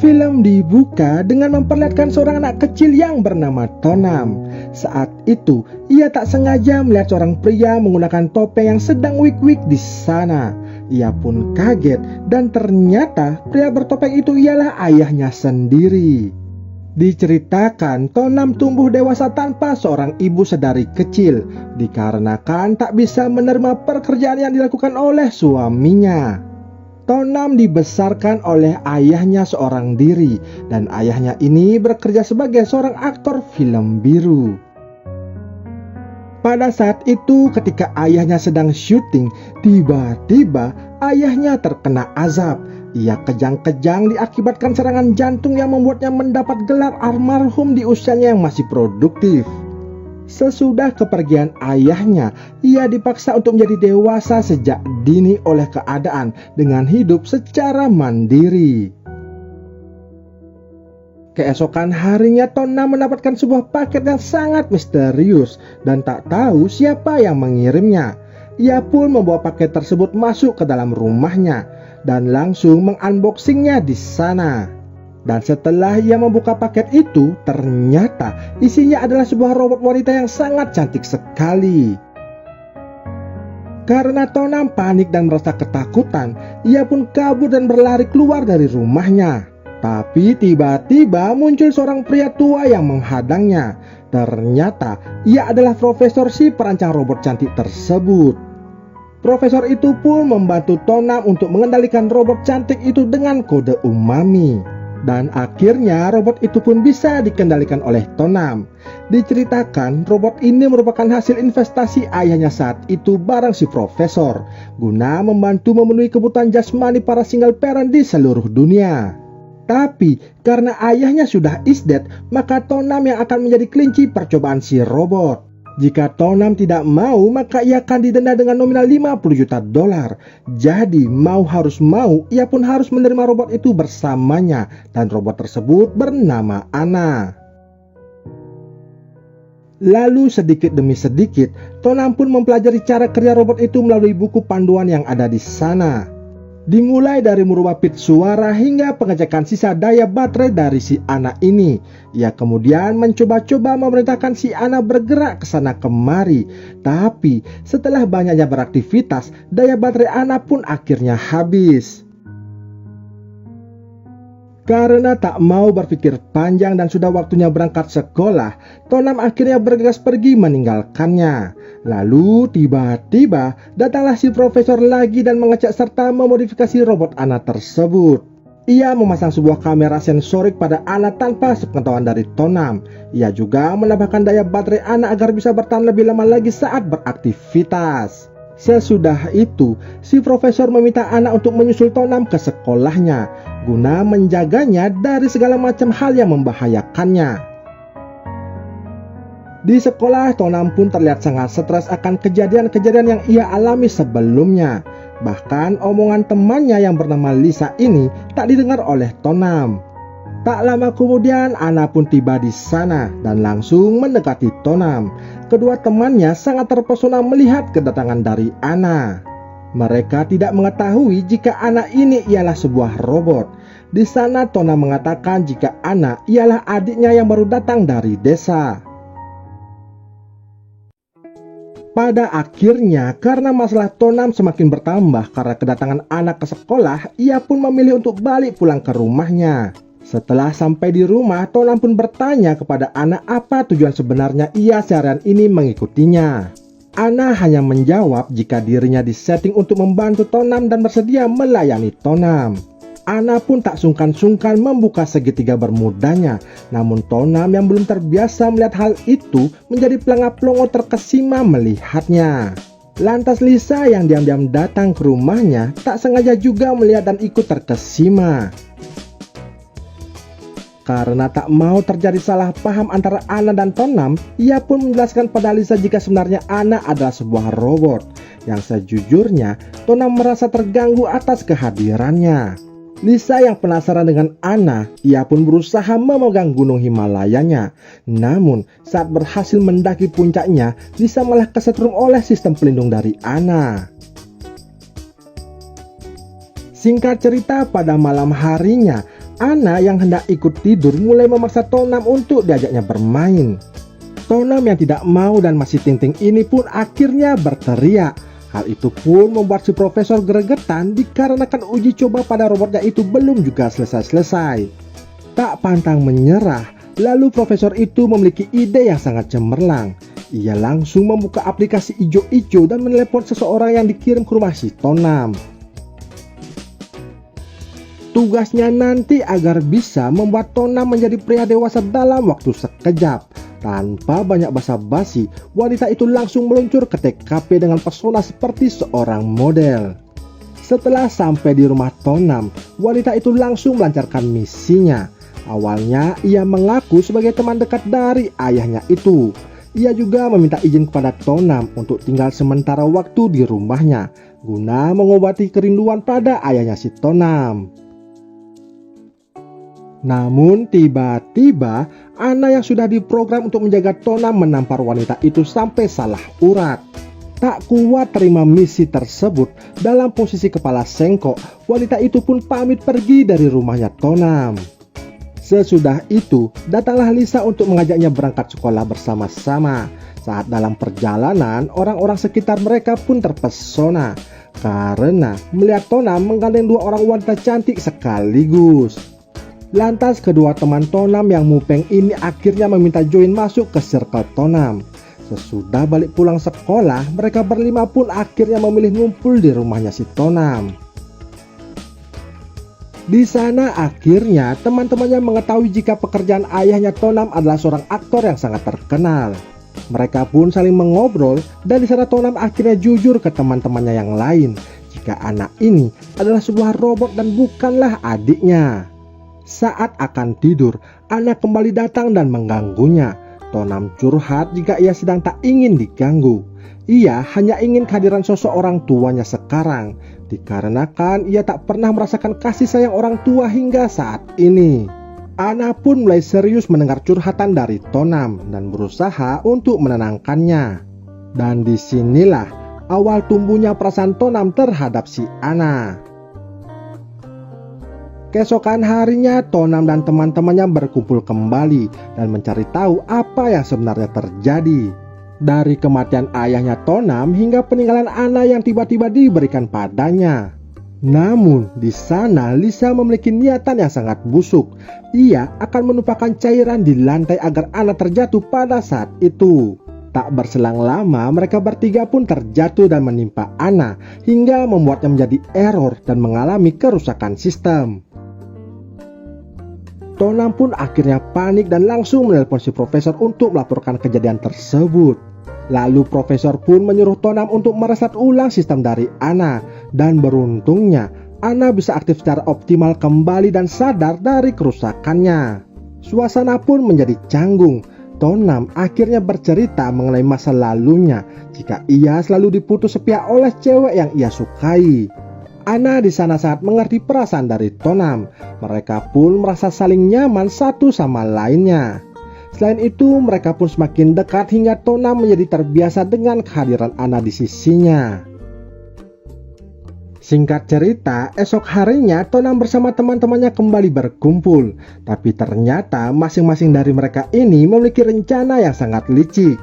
Film dibuka dengan memperlihatkan seorang anak kecil yang bernama Tonam. Saat itu, ia tak sengaja melihat seorang pria menggunakan topeng yang sedang wik-wik di sana. Ia pun kaget dan ternyata pria bertopeng itu ialah ayahnya sendiri. Diceritakan Tonam tumbuh dewasa tanpa seorang ibu sedari kecil, dikarenakan tak bisa menerima pekerjaan yang dilakukan oleh suaminya. Tonam dibesarkan oleh ayahnya seorang diri, dan ayahnya ini bekerja sebagai seorang aktor film biru. Pada saat itu ketika ayahnya sedang syuting, tiba-tiba ayahnya terkena azab. Ia kejang-kejang diakibatkan serangan jantung yang membuatnya mendapat gelar almarhum di usianya yang masih produktif. Sesudah kepergian ayahnya, ia dipaksa untuk menjadi dewasa sejak dini oleh keadaan dengan hidup secara mandiri. Keesokan harinya Tonam mendapatkan sebuah paket yang sangat misterius dan tak tahu siapa yang mengirimnya. Ia pun membawa paket tersebut masuk ke dalam rumahnya dan langsung mengunboxingnya di sana. Dan setelah ia membuka paket itu, ternyata isinya adalah sebuah robot wanita yang sangat cantik sekali. Karena Tonam panik dan merasa ketakutan, ia pun kabur dan berlari keluar dari rumahnya. Tapi tiba-tiba muncul seorang pria tua yang menghadangnya. Ternyata ia adalah profesor si perancang robot cantik tersebut. Profesor itu pun membantu Tonam untuk mengendalikan robot cantik itu dengan kode umami. Dan akhirnya robot itu pun bisa dikendalikan oleh Tonam. Diceritakan robot ini merupakan hasil investasi ayahnya saat itu bareng si profesor, guna membantu memenuhi kebutuhan jasmani para single parent di seluruh dunia. Tapi karena ayahnya sudah is dead, maka Tonam yang akan menjadi kelinci percobaan si robot. Jika Tonam tidak mau, maka ia akan didenda dengan nominal $50 juta. Jadi mau harus mau, ia pun harus menerima robot itu bersamanya. Dan robot tersebut bernama Anna. Lalu sedikit demi sedikit, Tonam pun mempelajari cara kerja robot itu melalui buku panduan yang ada di sana. Dimulai dari merubah pit suara hingga pengecekan sisa daya baterai dari si Anna ini. Ia kemudian mencoba-coba memerintahkan si Anna bergerak ke sana kemari. Tapi setelah banyaknya beraktivitas, daya baterai Anna pun akhirnya habis. Karena tak mau berpikir panjang dan sudah waktunya berangkat sekolah, Tonam akhirnya bergegas pergi meninggalkannya. Lalu tiba-tiba datanglah si profesor lagi dan mengecek serta memodifikasi robot Anna tersebut. Ia memasang sebuah kamera sensorik pada Anna tanpa sepengetahuan dari Tonam. Ia juga menambahkan daya baterai Anna agar bisa bertahan lebih lama lagi saat beraktivitas. Sesudah itu, si profesor meminta Anna untuk menyusul Tonam ke sekolahnya, guna menjaganya dari segala macam hal yang membahayakannya. Di sekolah, Tonam pun terlihat sangat stres akan kejadian-kejadian yang ia alami sebelumnya. Bahkan omongan temannya yang bernama Lisa ini tak didengar oleh Tonam. Tak lama kemudian Anna pun tiba di sana dan langsung mendekati Tonam. Kedua temannya sangat terpesona melihat kedatangan dari Anna. Mereka tidak mengetahui jika Anna ini ialah sebuah robot. Di sana Tonam mengatakan jika Anna ialah adiknya yang baru datang dari desa. Pada akhirnya, karena masalah Tonam semakin bertambah karena kedatangan anak ke sekolah, ia pun memilih untuk balik pulang ke rumahnya. Setelah sampai di rumah, Tonam pun bertanya kepada Anna apa tujuan sebenarnya ia seharian ini mengikutinya. Anna hanya menjawab jika dirinya disetting untuk membantu Tonam dan bersedia melayani Tonam. Anna pun tak sungkan-sungkan membuka segitiga bermudanya. Namun Tonam yang belum terbiasa melihat hal itu menjadi pelangap-pelongo terkesima melihatnya. Lantas Lisa yang diam-diam datang ke rumahnya tak sengaja juga melihat dan ikut terkesima. Karena tak mau terjadi salah paham antara Anna dan Tonam, ia pun menjelaskan pada Lisa jika sebenarnya Anna adalah sebuah robot. Yang sejujurnya, Tonam merasa terganggu atas kehadirannya. Lisa yang penasaran dengan Anna, ia pun berusaha memegang gunung Himalayanya. Namun saat berhasil mendaki puncaknya, Lisa malah kesetrum oleh sistem pelindung dari Anna. Singkat cerita, pada malam harinya Ana yang hendak ikut tidur mulai memaksa Tonam untuk diajaknya bermain. Tonam yang tidak mau dan masih ting-ting ini pun akhirnya berteriak. Hal itu pun membuat si profesor gregetan dikarenakan uji coba pada robotnya itu belum juga selesai-selesai. Tak pantang menyerah, lalu profesor itu memiliki ide yang sangat cemerlang. Ia langsung membuka aplikasi ijo-ijo dan menelepon seseorang yang dikirim ke rumah si Tonam. Tugasnya nanti agar bisa membuat Tonam menjadi pria dewasa dalam waktu sekejap. Tanpa banyak basa-basi, wanita itu langsung meluncur ke TKP dengan pesona seperti seorang model. Setelah sampai di rumah Tonam, wanita itu langsung melancarkan misinya. Awalnya ia mengaku sebagai teman dekat dari ayahnya itu. Ia juga meminta izin kepada Tonam untuk tinggal sementara waktu di rumahnya guna mengobati kerinduan pada ayahnya si Tonam. Namun tiba-tiba Ana yang sudah diprogram untuk menjaga Tonam menampar wanita itu sampai salah urat. Tak kuat terima misi tersebut, dalam posisi kepala sengkok, wanita itu pun pamit pergi dari rumahnya Tonam. Sesudah itu, datanglah Lisa untuk mengajaknya berangkat sekolah bersama-sama. Saat dalam perjalanan, orang-orang sekitar mereka pun terpesona karena melihat Tonam menggandeng dua orang wanita cantik sekaligus. Lantas kedua teman Tonam yang mupeng ini akhirnya meminta join masuk ke circle Tonam. Sesudah balik pulang sekolah, mereka berlima pun akhirnya memilih ngumpul di rumahnya si Tonam. Di sana akhirnya teman-temannya mengetahui jika pekerjaan ayahnya Tonam adalah seorang aktor yang sangat terkenal. Mereka pun saling mengobrol dan di sana Tonam akhirnya jujur ke teman-temannya yang lain jika anak ini adalah sebuah robot dan bukanlah adiknya. Saat akan tidur, Ana kembali datang dan mengganggunya. Tonam curhat jika ia sedang tak ingin diganggu. Ia hanya ingin kehadiran sosok orang tuanya sekarang, dikarenakan ia tak pernah merasakan kasih sayang orang tua hingga saat ini. Ana pun mulai serius mendengar curhatan dari Tonam dan berusaha untuk menenangkannya. Dan disinilah awal tumbuhnya perasaan Tonam terhadap si Ana. Keesokan harinya, Tonam dan teman-temannya berkumpul kembali dan mencari tahu apa yang sebenarnya terjadi. Dari kematian ayahnya Tonam hingga peninggalan Ana yang tiba-tiba diberikan padanya. Namun, di sana Lisa memiliki niatan yang sangat busuk. Ia akan menumpahkan cairan di lantai agar Ana terjatuh pada saat itu. Tak berselang lama, mereka bertiga pun terjatuh dan menimpa Ana hingga membuatnya menjadi error dan mengalami kerusakan sistem. Tonam pun akhirnya panik dan langsung menelpon si profesor untuk melaporkan kejadian tersebut. Lalu profesor pun menyuruh Tonam untuk mereset ulang sistem dari Ana. Dan beruntungnya Ana bisa aktif secara optimal kembali dan sadar dari kerusakannya. Suasana pun menjadi canggung. Tonam akhirnya bercerita mengenai masa lalunya jika ia selalu diputus sepihak oleh cewek yang ia sukai. Ana di sana sangat mengerti perasaan dari Tonam. Mereka pun merasa saling nyaman satu sama lainnya. Selain itu, mereka pun semakin dekat hingga Tonam menjadi terbiasa dengan kehadiran Ana di sisinya. Singkat cerita, esok harinya Tonam bersama teman-temannya kembali berkumpul. Tapi ternyata masing-masing dari mereka ini memiliki rencana yang sangat licik.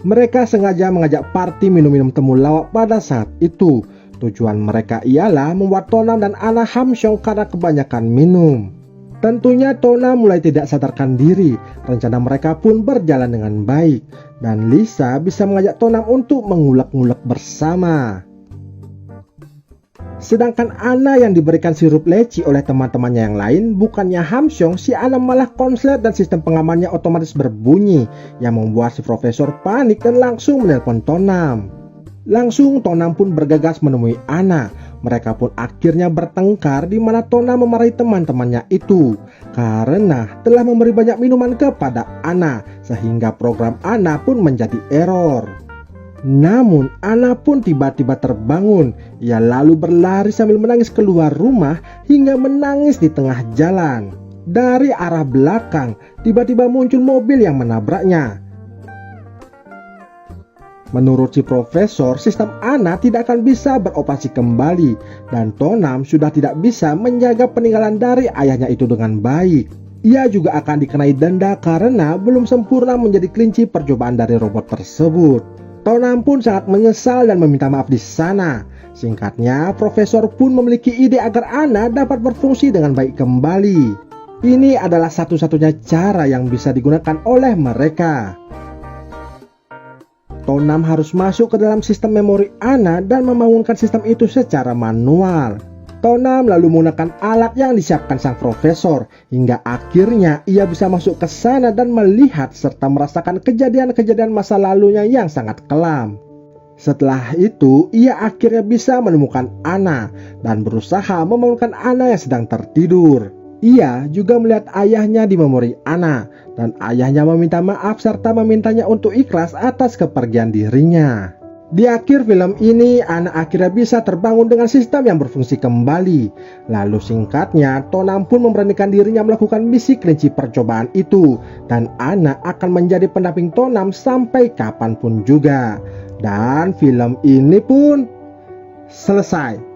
Mereka sengaja mengajak party minum-minum temulawak pada saat itu. Tujuan mereka ialah membuat Tonam dan Ana hamsyong karena kebanyakan minum. Tentunya Tonam mulai tidak sadarkan diri. Rencana mereka pun berjalan dengan baik. Dan Lisa bisa mengajak Tonam untuk mengulek-ngulek bersama. Sedangkan Ana yang diberikan sirup leci oleh teman-temannya yang lain, bukannya hamsyong, si Ana malah konslet dan sistem pengamannya otomatis berbunyi, yang membuat si profesor panik dan langsung menelpon Tonam. Langsung Tonam pun bergegas menemui Ana. Mereka pun akhirnya bertengkar di mana Tonam memarahi teman-temannya itu karena telah memberi banyak minuman kepada Ana, sehingga program Ana pun menjadi error. Namun Ana pun tiba-tiba terbangun. Ia lalu berlari sambil menangis keluar rumah hingga menangis di tengah jalan. Dari arah belakang tiba-tiba muncul mobil yang menabraknya. Menurut si profesor, sistem Ana tidak akan bisa beroperasi kembali dan Tonam sudah tidak bisa menjaga peninggalan dari ayahnya itu dengan baik. Ia juga akan dikenai denda karena belum sempurna menjadi kelinci percobaan dari robot tersebut. Tonam pun sangat menyesal dan meminta maaf di sana. Singkatnya, profesor pun memiliki ide agar Ana dapat berfungsi dengan baik kembali. Ini adalah satu-satunya cara yang bisa digunakan oleh mereka. Tonam harus masuk ke dalam sistem memori Ana dan membangunkan sistem itu secara manual. Tonam lalu menggunakan alat yang disiapkan sang profesor hingga akhirnya ia bisa masuk ke sana dan melihat serta merasakan kejadian-kejadian masa lalunya yang sangat kelam. Setelah itu, ia akhirnya bisa menemukan Ana dan berusaha membangunkan Ana yang sedang tertidur. Ia juga melihat ayahnya di memori Ana dan ayahnya meminta maaf serta memintanya untuk ikhlas atas kepergian dirinya. Di akhir film ini, Ana akhirnya bisa terbangun dengan sistem yang berfungsi kembali. Lalu singkatnya, Tonam pun memberanikan dirinya melakukan misi kelinci percobaan itu dan Ana akan menjadi pendamping Tonam sampai kapanpun juga. Dan film ini pun selesai.